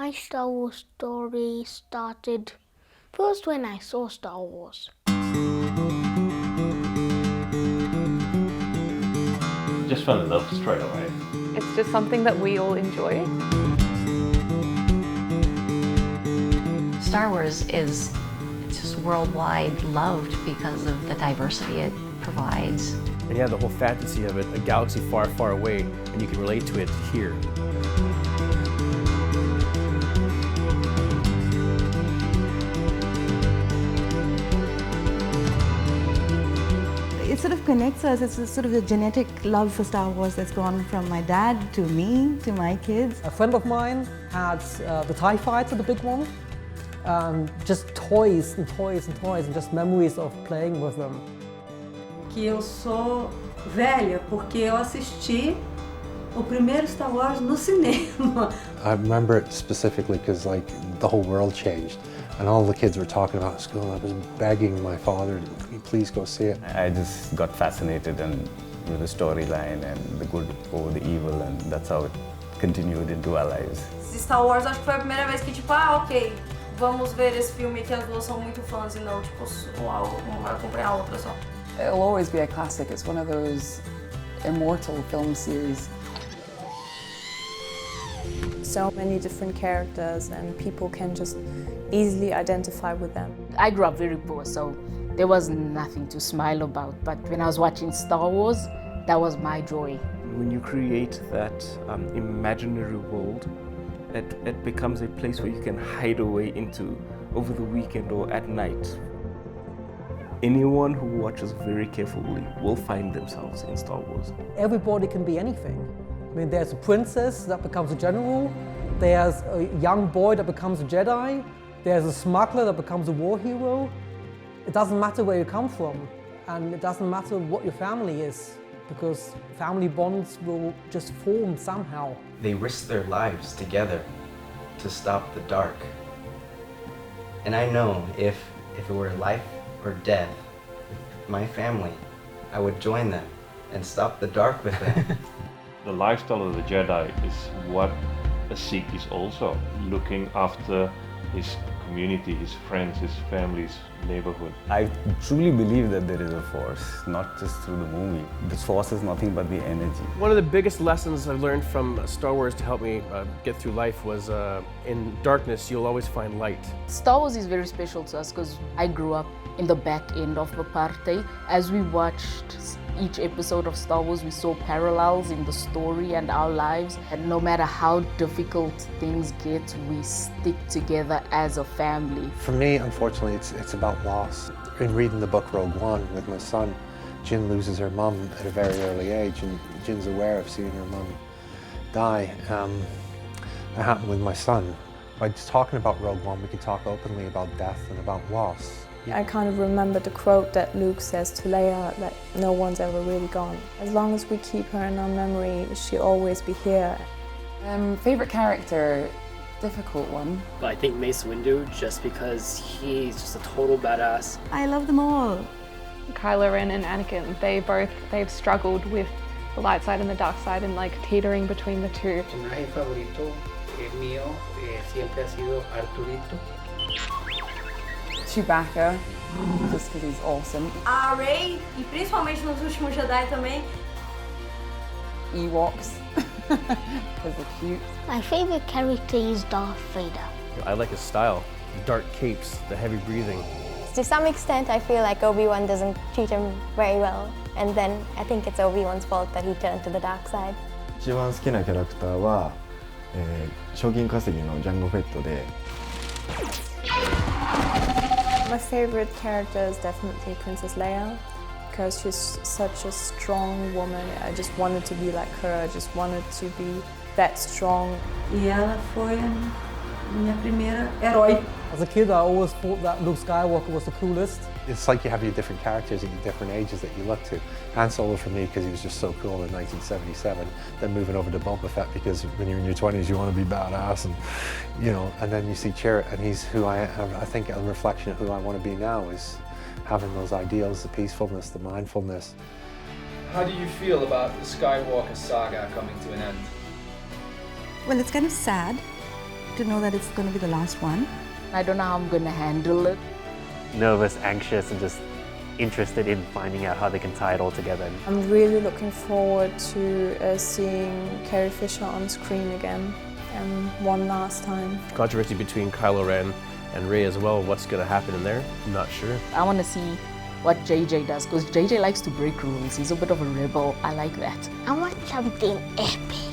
My Star Wars story started first when I saw Star Wars. Just fell in love straight away. It's just something that we all enjoy. Star Wars is just worldwide loved because of the diversity it provides. And yeah, the whole fantasy of it, a galaxy far, far away, and you can relate to it here. It sort of connects us. It's a sort of a genetic love for Star Wars that's gone from my dad to me, to my kids. A friend of mine had the TIE Fighter, the big one. Just toys and toys and toys, and just memories of playing with them. Que eu sou velha porque eu assisti o primeiro Star Wars no cinema. I remember it specifically because like the whole world changed and all the kids were talking about it at school. I was begging my father, can you please go see it? I just got fascinated with the storyline and the good over the evil, and that's how it continued into our lives. Star Wars acho que foi a primeira vez que tipo, ok, vamos ver esse filme que as duas são muito fãs e não tipo, uau, vamos acompanhar a outra só. It'll always be a classic. It's one of those immortal film series. So many different characters and people can just easily identify with them. I grew up very poor, so there was nothing to smile about. But when I was watching Star Wars, that was my joy. When you create that imaginary world, it becomes a place where you can hide away into over the weekend or at night. Anyone who watches very carefully will find themselves in Star Wars. Everybody can be anything. I mean, there's a princess that becomes a general, there's a young boy that becomes a Jedi, there's a smuggler that becomes a war hero. It doesn't matter where you come from, and it doesn't matter what your family is, because family bonds will just form somehow. They risk their lives together to stop the dark. And I know if it were life or death with my family, I would join them and stop the dark with them. The lifestyle of the Jedi is what a Sikh is also, looking after his community, his friends, his family, his neighborhood. I truly believe that there is a force, not just through the movie. This force is nothing but the energy. One of the biggest lessons I've learned from Star Wars to help me get through life was in darkness, you'll always find light. Star Wars is very special to us because I grew up in the back end of apartheid. As we watched each episode of Star Wars, we saw parallels in the story and our lives. And no matter how difficult things get, we stick together as a family. For me, unfortunately, it's about loss. In reading the book Rogue One with my son, Jin loses her mum at a very early age, and Jin's aware of seeing her mum die. It happened with my son. By just talking about Rogue One, we could talk openly about death and about loss. I kind of remember the quote that Luke says to Leia, that no one's ever really gone. As long as we keep her in our memory, she'll always be here. Favorite character, difficult one. But I think Mace Windu, just because he's just a total badass. I love them all. Kylo Ren and Anakin, they've struggled with the light side and the dark side and like teetering between the two. Mi personaje favorito mío siempre ha sido Arturito. Chewbacca, just because he's awesome. A Rey, e principalmente nos últimos Jedi também. Ewoks, because they're cute. My favorite character is Darth Vader. I like his style, the dark capes, the heavy breathing. To some extent, I feel like Obi-Wan doesn't treat him very well. And then I think it's Obi-Wan's fault that he turned to the dark side. 一番好きなキャラクターは、賞金稼ぎのジャンゴフェットで。My favorite character is definitely Princess Leia, because she's such a strong woman. I just wanted to be like her, I just wanted to be that strong. E ela foi minha primeira herói. As a kid, I always thought that Luke Skywalker was the coolest. It's like you have your different characters at your different ages that you look to. Han Solo for me because he was just so cool in 1977. Then moving over to Boba Fett because when you're in your 20s you want to be badass, and you know. And then you see Chirrut, and he's who I think a reflection of who I want to be now, is having those ideals, the peacefulness, the mindfulness. How do you feel about the Skywalker saga coming to an end? Well, it's kind of sad to know that it's going to be the last one. I don't know how I'm going to handle it. Nervous, anxious, and just interested in finding out how they can tie it all together. I'm really looking forward to seeing Carrie Fisher on screen again, one last time. Controversy between Kylo Ren and Rey as well. What's going to happen in there? I'm not sure. I want to see what JJ does, because JJ likes to break rules. He's a bit of a rebel. I like that. I want something epic.